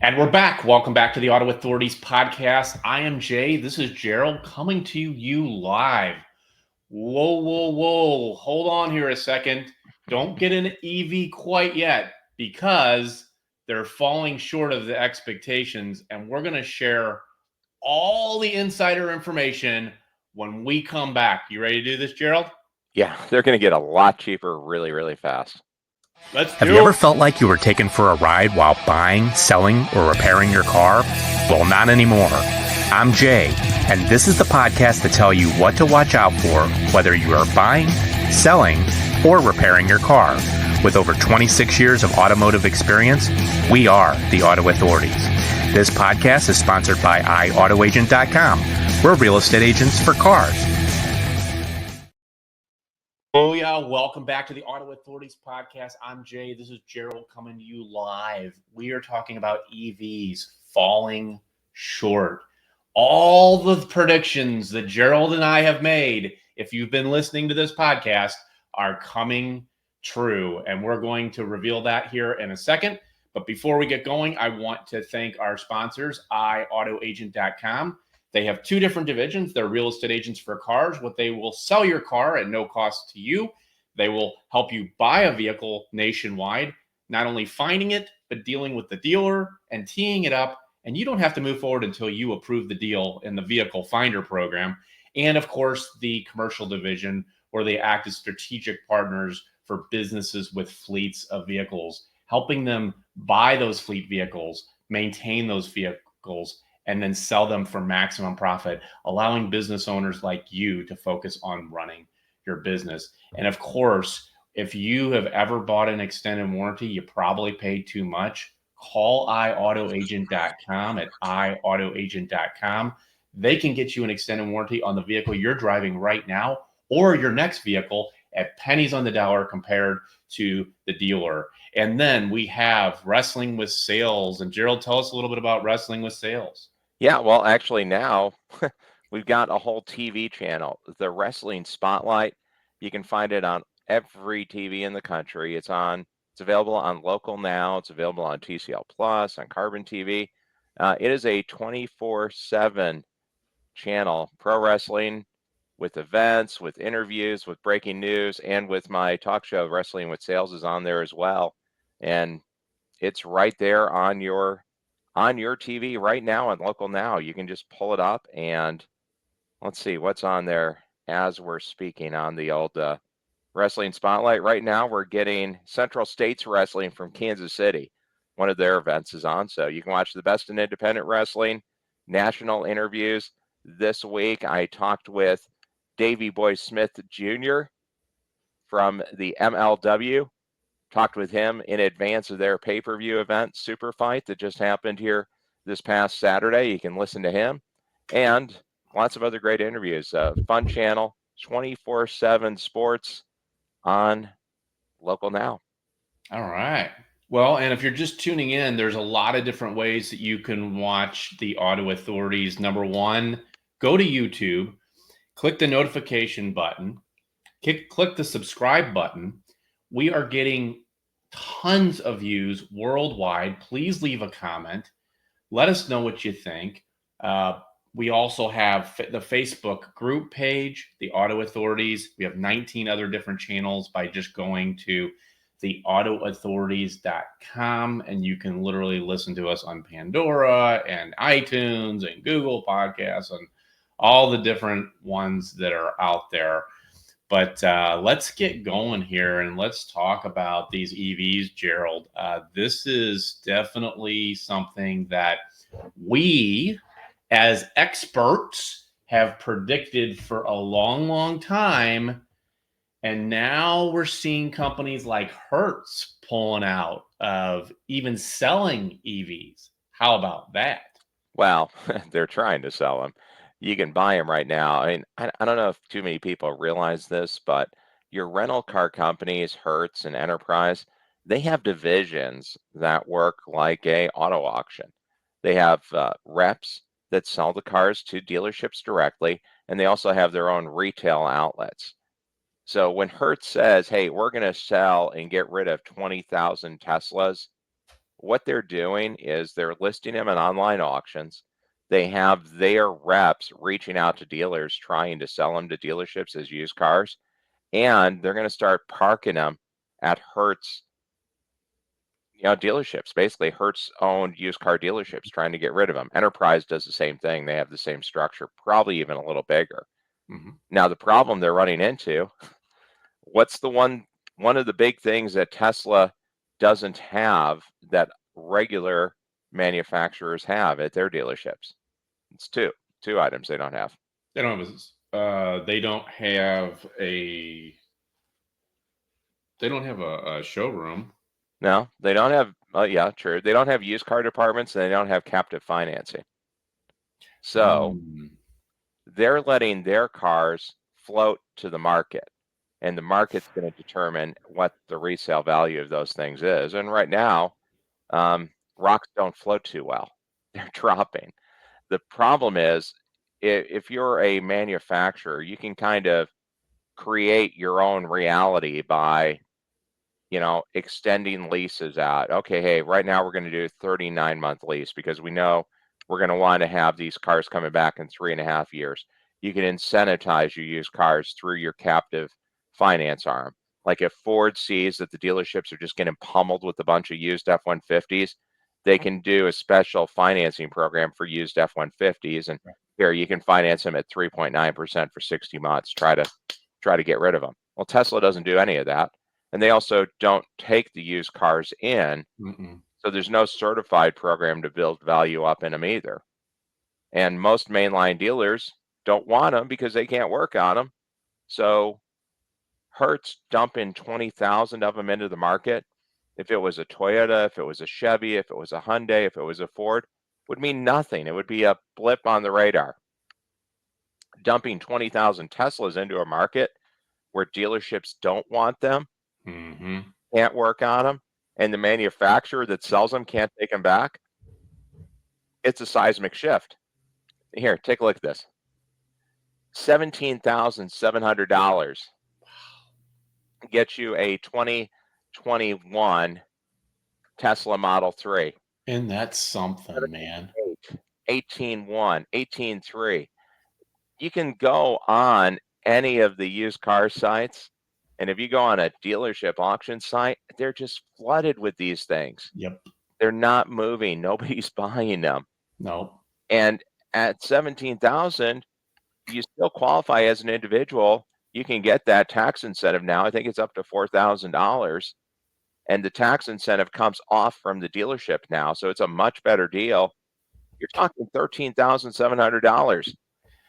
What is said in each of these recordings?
And we're back. Welcome back to the Auto Authorities Podcast. I am Jay. This is Gerald coming to you live. Whoa, whoa, whoa. Hold on here a second. Don't get an EV quite yet because they're falling short of the expectations. And we're going to share all the insider information when we come back. You ready to do this, Gerald? Yeah, they're going to get a lot cheaper really, really fast. Let's Have do you ever it. felt like you were taken for a ride while buying, selling, or repairing your car? Well, not anymore. I'm Jay, and this is the podcast to tell you what to watch out for, whether you are buying, selling, or repairing your car. With over 26 years of automotive experience, we are the Auto Authorities. This podcast is sponsored by iAutoAgent.com. We're real estate agents for cars. Oh, yeah. Welcome back to the Auto Authorities Podcast. I'm Jay. This is Gerald coming to you live. We are talking about EVs falling short. All the predictions that Gerald and I have made, if you've been listening to this podcast, are coming true. And we're going to reveal that here in a second. But before we get going, I want to thank our sponsors, iAutoAgent.com. They have two different divisions. They're real estate agents for cars. What they will sell your car at no cost to you. They will help you buy a vehicle nationwide, not only finding it, but dealing with the dealer and teeing it up. And you don't have to move forward until you approve the deal in the vehicle finder program. And of course, the commercial division, where they act as strategic partners for businesses with fleets of vehicles, helping them buy those fleet vehicles, maintain those vehicles, and then sell them for maximum profit, allowing business owners like you to focus on running your business. And of course, if you have ever bought an extended warranty, you probably paid too much. Call iAutoAgent.com at iAutoAgent.com. They can get you an extended warranty on the vehicle you're driving right now or your next vehicle at pennies on the dollar compared to the dealer. And then we have Wrestling with Sales. And Gerald, tell us a little bit about Wrestling with Sales. Yeah, well, actually now we've got a whole TV channel, the Wrestling Spotlight. You can find it on every TV in the country. It's available on Local Now. It's available on TCL Plus, on Carbon TV. It is a 24/7 channel, pro wrestling with events, with interviews, with breaking news, and with my talk show, Wrestling with Sales, is on there as well. And it's right there on your TV right now on Local Now. You can just pull it up and let's see what's on there as we're speaking on the old Wrestling Spotlight. Right now, we're getting Central States Wrestling from Kansas City. One of their events is on, so you can watch the best in independent wrestling, national interviews. This week, I talked with Davey Boy Smith Jr. from the MLW. Talked with him in advance of their pay-per-view event, Super Fight, that just happened here this past Saturday. You can listen to him and lots of other great interviews. Fun channel, 24/7 sports on Local Now. All right. Well, and if you're just tuning in, there's a lot of different ways that you can watch the Auto Authorities. Number one, go to YouTube, click the notification button, click the subscribe button. We are getting tons of views worldwide. Please leave a comment. Let us know what you think. We also have the Facebook group page, the Auto Authorities. We have 19 other different channels by just going to the autoauthorities.com, and you can literally listen to us on Pandora and iTunes and Google Podcasts and all the different ones that are out there. But let's get going here and let's talk about these EVs, Gerald. This is definitely something that we, as experts, have predicted for a long, long time. And now we're seeing companies like Hertz pulling out of even selling EVs. How about that? Well, they're trying to sell them. You can buy them right now. I mean, I don't know if too many people realize this, but your rental car companies, Hertz and Enterprise, they have divisions that work like a auto auction. They have reps that sell the cars to dealerships directly, and they also have their own retail outlets. So when Hertz says, hey, we're going to sell and get rid of 20,000 Teslas, what they're doing is they're listing them in online auctions. They have their reps reaching out to dealers trying to sell them to dealerships as used cars, and they're going to start parking them at Hertz, dealerships, basically Hertz owned used car dealerships, trying to get rid of them. Enterprise does the same thing. They have the same structure, probably even a little bigger. Mm-hmm. Now, the problem they're running into, what's one of the big things that Tesla doesn't have that regular manufacturers have at their dealerships? It's two items they don't have. They don't have a showroom. No, they don't have. Yeah, true. They don't have used car departments, and they don't have captive financing. So they're letting their cars float to the market, and the market's going to determine what the resale value of those things is. And right now, rocks don't float too well. They're dropping. The problem is, if you're a manufacturer, you can kind of create your own reality by, extending leases out. Okay, hey, right now we're going to do a 39-month lease because we know we're going to want to have these cars coming back in 3.5 years. You can incentivize your used cars through your captive finance arm. Like if Ford sees that the dealerships are just getting pummeled with a bunch of used F-150s, they can do a special financing program for used F-150s, and here you can finance them at 3.9% for 60 months. Try to get rid of them. Well, Tesla doesn't do any of that, and they also don't take the used cars in. So there's no certified program to build value up in them either. And most mainline dealers don't want them because they can't work on them. So Hertz dumping 20,000 of them into the market, if it was a Toyota, if it was a Chevy, if it was a Hyundai, if it was a Ford, would mean nothing. It would be a blip on the radar. Dumping 20,000 Teslas into a market where dealerships don't want them, can't work on them, and the manufacturer that sells them can't take them back, it's a seismic shift. Here, take a look at this. $17,700 gets you a 2021 Tesla Model 3. And that's something, man. 18.1, 18.3. You can go on any of the used car sites, and if you go on a dealership auction site, they're just flooded with these things. Yep. They're not moving. Nobody's buying them. No. And at 17,000, you still qualify as an individual. You can get that tax incentive now. I think it's up to $4,000. And the tax incentive comes off from the dealership now. So it's a much better deal. You're talking $13,700.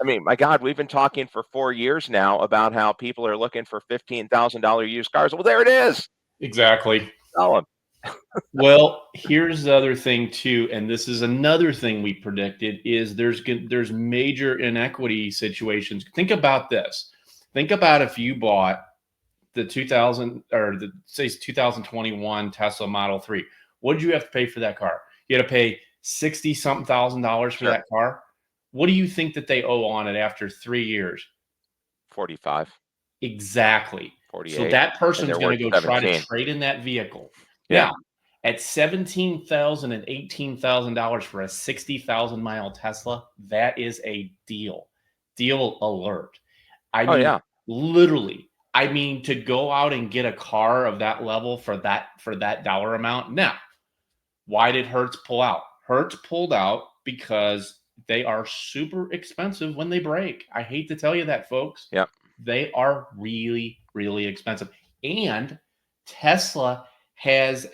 I mean, my God, we've been talking for 4 years now about how people are looking for $15,000 used cars. Well, there it is. Exactly. Sell them. Well, here's the other thing too, and this is another thing we predicted, is there's major inequity situations. Think about this. Think about if you bought the 2021 Tesla Model 3. What did you have to pay for that car? You had to pay $60-something thousand for that car. What do you think that they owe on it after 3 years? 45. Exactly. 48. So that person's going to go 17. try to trade in that vehicle. Yeah. Now, at $17,000 and $18,000 for a 60,000 mile Tesla, that is a deal. Deal alert. I mean, literally. I mean, to go out and get a car of that level for that dollar amount. Now, why did Hertz pull out? Hertz pulled out because they are super expensive when they break. I hate to tell you that, folks. Yep. They are really, really expensive. And Tesla has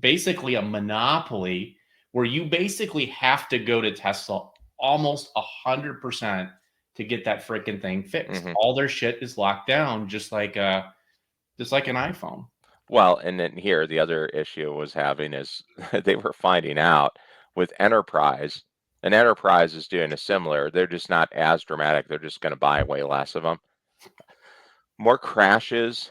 basically a monopoly where you basically have to go to Tesla almost 100% to get that freaking thing fixed. All their shit is locked down, just like an iPhone. Well, and then here the other issue was having is they were finding out with Enterprise, and Enterprise is doing a similar. They're just not as dramatic. They're just going to buy way less of them. More crashes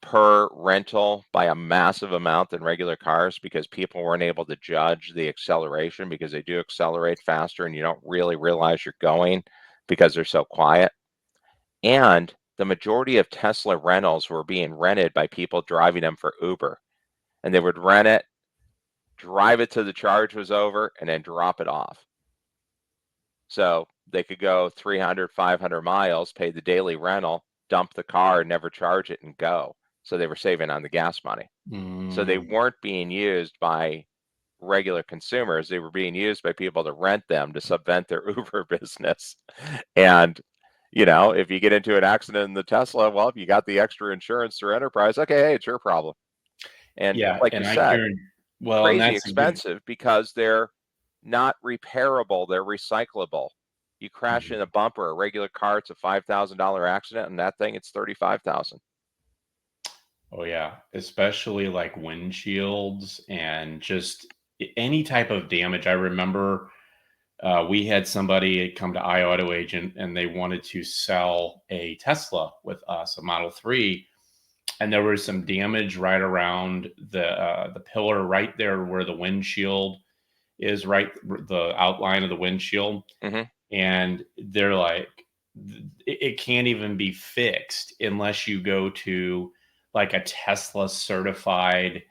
per rental by a massive amount than regular cars because people weren't able to judge the acceleration because they do accelerate faster and you don't really realize you're going because they're so quiet. And the majority of Tesla rentals were being rented by people driving them for Uber. And they would rent it drive it till the charge was over, and then drop it off. So they could go 300, 500 miles, pay the daily rental, dump the car, never charge it, and go. So they were saving on the gas money. So they weren't being used by regular consumers. They were being used by people to rent them to subvent their Uber business. And, if you get into an accident in the Tesla, well, if you got the extra insurance through Enterprise, okay, hey, it's your problem. And Yeah, like you and I said, hear, well, and crazy that's a good. expensive because they're not repairable. They're recyclable. You crash in a bumper, a regular car, it's a $5,000 accident, and that thing, it's $35,000. Oh yeah, especially like windshields and just any type of damage. I remember we had somebody come to iAutoAgent and they wanted to sell a Tesla with us, a Model 3, and there was some damage right around the pillar right there where the windshield is, right, the outline of the windshield. And they're like, it can't even be fixed unless you go to like a Tesla certified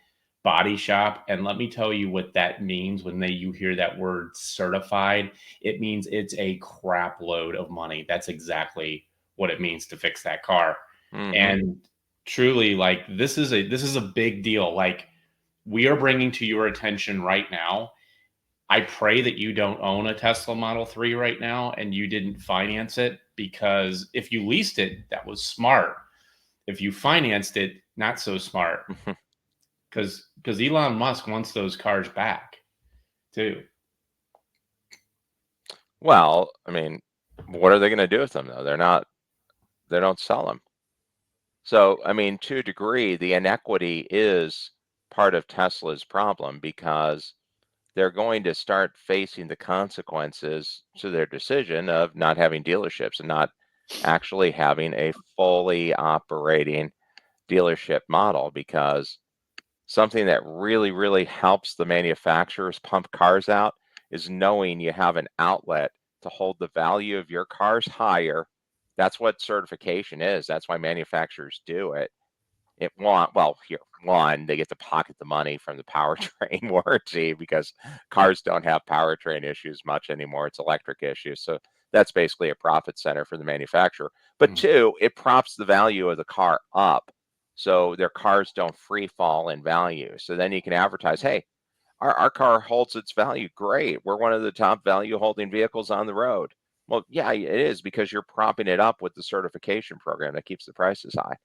body shop. And let me tell you what that means when you hear that word certified. It means it's a crap load of money. That's exactly what it means to fix that car. And truly, like, this is a big deal. Like, we are bringing to your attention right now. I pray that you don't own a Tesla Model 3 right now and you didn't finance it, because if you leased it, that was smart. If you financed it, not so smart. Because Elon Musk wants those cars back too. Well, I mean, what are they going to do with them though? They don't sell them. So, I mean, to a degree, the inequity is part of Tesla's problem because they're going to start facing the consequences to their decision of not having dealerships and not actually having a fully operating dealership model, because something that really, really helps the manufacturers pump cars out is knowing you have an outlet to hold the value of your cars higher. That's what certification is. That's why manufacturers do it. One, they get to pocket the money from the powertrain warranty because cars don't have powertrain issues much anymore. It's electric issues. So that's basically a profit center for the manufacturer. But two, it props the value of the car up so their cars don't free fall in value. So then you can advertise, hey, our car holds its value. Great. We're one of the top value holding vehicles on the road. Well, yeah, it is, because you're propping it up with the certification program that keeps the prices high.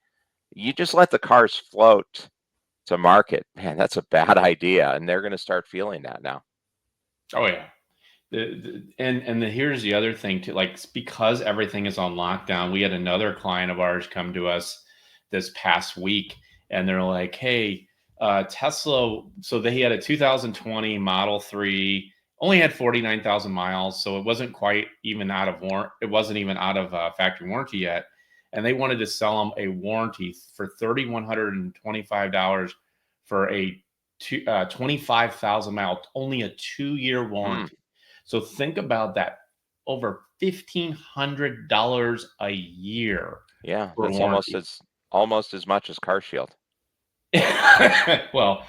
You just let the cars float to market, man, that's a bad idea, and they're going to start feeling that now. Oh yeah. Here's the other thing too, like, because everything is on lockdown. We had another client of ours come to us this past week, and they're like, hey, Tesla, so they had a 2020 Model 3, only had 49,000 miles, so it wasn't quite even out of it wasn't even out of factory warranty yet. And they wanted to sell them a warranty for $3,125 for a 25,000 mile, only a 2-year warranty. So think about that, over $1,500 a year. Yeah, that's almost as much as Car Shield. Well,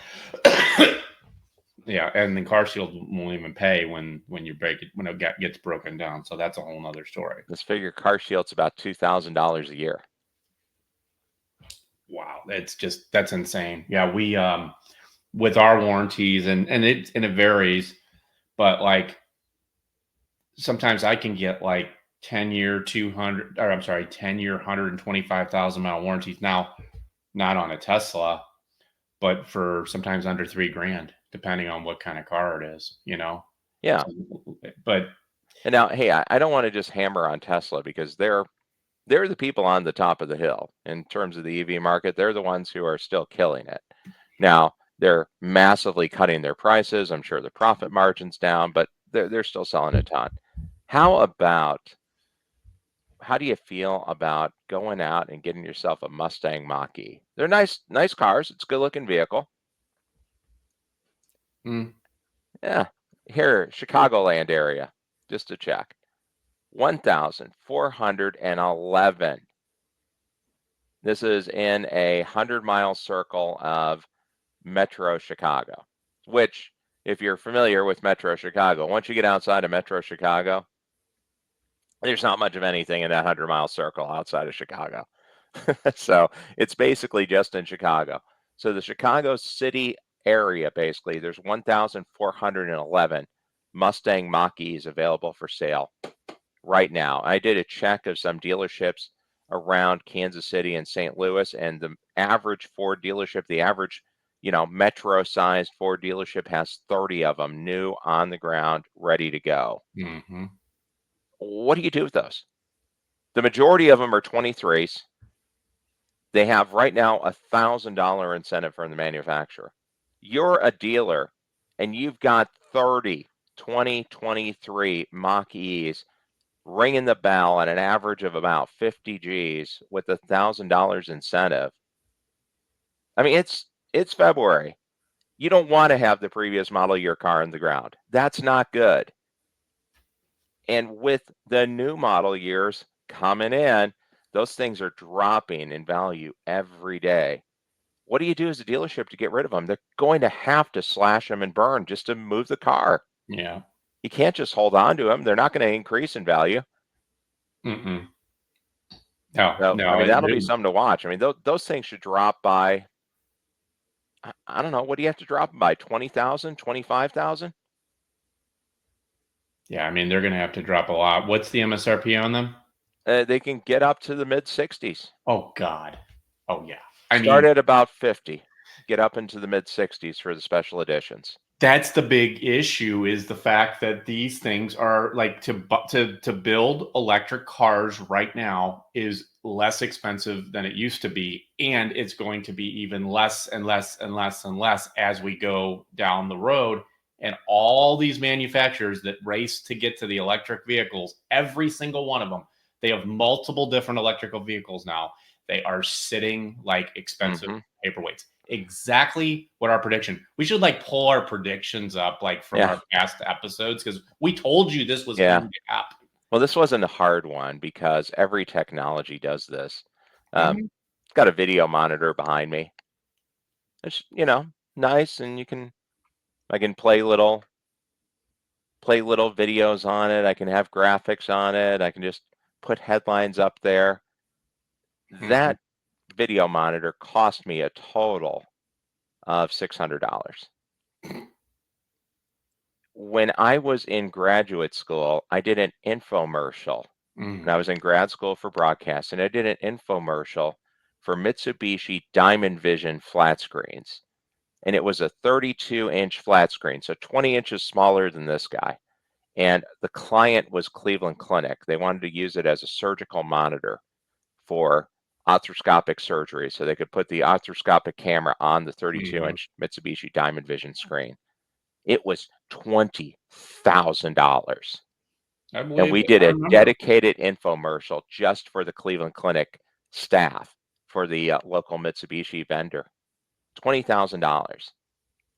yeah, and the Car Shield won't even pay when you break it, when it gets broken down. So that's a whole nother story. Let's figure Car Shield's about $2,000 a year. Wow, that's insane. Yeah, we with our warranties, and it varies, but like sometimes I can get like 10-year 125,000 mile warranties. Now, not on a Tesla, but for sometimes under $3,000, depending on what kind of car it is, Yeah. So, but and now, hey, I don't want to just hammer on Tesla, because they're the people on the top of the hill in terms of the EV market. They're the ones who are still killing it. Now, they're massively cutting their prices. I'm sure the profit margin's down, but they're still selling a ton. How do you feel about going out and getting yourself a Mustang Mach-E? They're nice cars. It's a good-looking vehicle. Yeah. Here, Chicagoland area, just to check. 1,411. This is in a 100-mile circle of Metro Chicago, which if you're familiar with Metro Chicago. Once you get outside of Metro Chicago, there's not much of anything in that 100-mile circle outside of Chicago. So it's basically just in Chicago. So the Chicago city area, basically, there's 1,411 Mustang Mach-E's available for sale right now. I did a check of some dealerships around Kansas City and St. Louis, and the average Ford dealership, the average, metro-sized Ford dealership has 30 of them new on the ground, ready to go. Mm-hmm. What do you do with those? The majority of them are 23s. They have right now $1,000 incentive from the manufacturer. You're a dealer and you've got 30, 20, 23 Mach-E's ringing the bell at an average of about 50 G's with $1,000 incentive. I mean, it's February. You don't want to have the previous model year car in the ground. That's not good. And with the new model years coming in, those things are dropping in value every day. What do you do as a dealership to get rid of them? They're going to have to slash them and burn just to move the car. Yeah. You can't just hold on to them. They're not going to increase in value. Mm-mm. So, No. I mean, that'll be something to watch. I mean, those things should drop by, I don't know, what do you have to drop them by? 20,000, 25,000? Yeah, I mean, they're going to have to drop a lot. What's the MSRP on them? They can get up to the mid 60s. Oh, God. Oh, yeah. Start at about 50, get up into the mid 60s for the special editions. That's the big issue, is the fact that these things are like to build electric cars right now is less expensive than it used to be, and it's going to be even less and less and less and less as we go down the road. And all these manufacturers that race to get to the electric vehicles, every single one of them, they have multiple different electrical vehicles now. They are sitting like expensive paperweights. Exactly what our prediction. We should like pull our predictions up like from our past episodes, because we told you this was going to happen. Well, this wasn't a hard one because every technology does this. It's got a video monitor behind me. It's nice, and I can play little videos on it. I can have graphics on it. I can just put headlines up there. That video monitor cost me a total of $600. When I was in graduate school, I did an infomercial. When I was in grad school for broadcast, and I did an infomercial for Mitsubishi Diamond Vision flat screens. And it was a 32-inch flat screen, so 20 inches smaller than this guy. And the client was Cleveland Clinic. They wanted to use it as a surgical monitor for arthroscopic surgery, so they could put the arthroscopic camera on the 32-inch Mitsubishi Diamond Vision screen. It was $20,000. And we did a dedicated infomercial just for the Cleveland Clinic staff for the local Mitsubishi vendor. $20,000.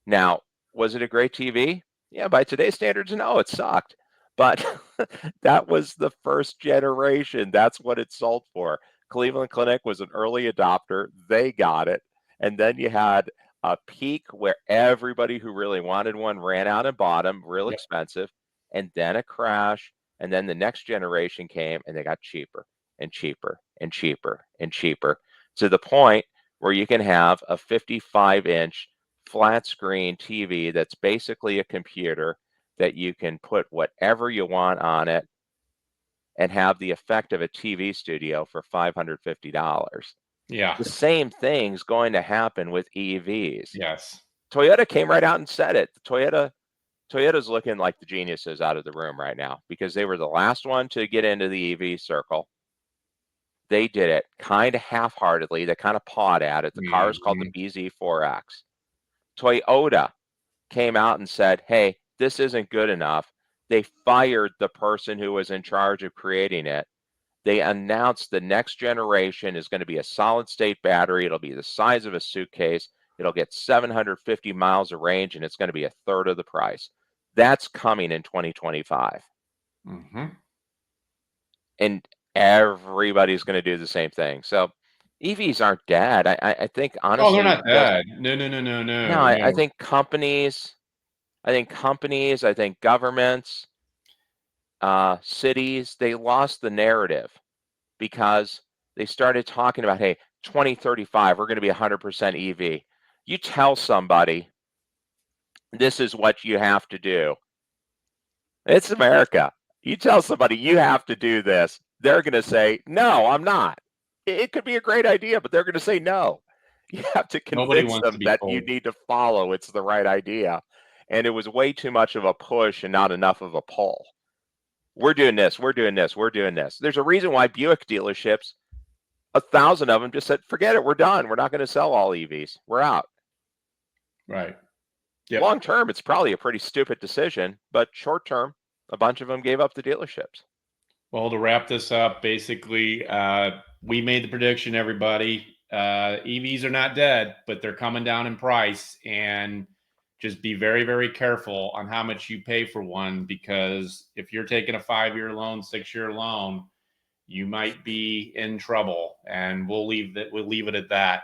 Now, was it a great TV? Yeah, by today's standards, no, it sucked. But that was the first generation. That's what it sold for. Cleveland Clinic was an early adopter. They got it. And then you had a peak where everybody who really wanted one ran out and bought them, real expensive, and then a crash. And then the next generation came and they got cheaper and cheaper and cheaper and cheaper, to the point where you can have a 55-inch flat screen TV that's basically a computer that you can put whatever you want on it and have the effect of a TV studio for $550. Yeah. The same thing's going to happen with EVs. Yes. Toyota came right out and said it. Toyota's looking like the geniuses out of the room right now because they were the last one to get into the EV circle. They did it kind of half-heartedly. They kind of pawed at it. The car is called the BZ4X. Toyota came out and said, hey, this isn't good enough. They fired the person who was in charge of creating it. They announced the next generation is going to be a solid-state battery. It'll be the size of a suitcase. It'll get 750 miles of range, and it's going to be a third of the price. That's coming in 2025. And everybody's going to do the same thing. So EVs aren't dead. I think, honestly. Oh, they're not dead. No. No, I think companies I think companies, I think governments, cities, they lost the narrative because they started talking about, hey, 2035, we're going to be 100% EV. You tell somebody this is what you have to do. It's America. You tell somebody you have to do this, they're going to say, no, I'm not. It could be a great idea, but they're going to say no. You have to Nobody convince wants to them be that told. you need to follow. It's the right idea. And it was way too much of a push and not enough of a pull. We're doing this. We're doing this. We're doing this. There's a reason why Buick dealerships, 1,000 of them just said, forget it. We're done. We're not going to sell all EVs. We're out. Right. Yep. Long term, it's probably a pretty stupid decision, but short term, a bunch of them gave up the dealerships. Well, to wrap this up, basically, we made the prediction, everybody. EVs are not dead, but they're coming down in price. And just be very, very careful on how much you pay for one, because if you're taking a 5-year loan, 6-year loan, you might be in trouble. And we'll leave it at that.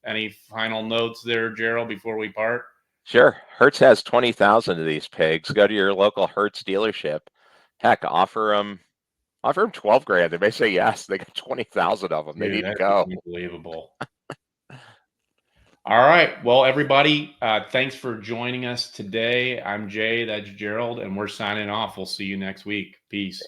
Any final notes there, Gerald, before we part? Sure. Hertz has 20,000 of these pigs. Go to your local Hertz dealership. Heck, offer them 12 grand. They may say yes. They got 20,000 of them. They need to go. Unbelievable. All right. Well, everybody, thanks for joining us today. I'm Jay. That's Gerald, and we're signing off. We'll see you next week. Peace.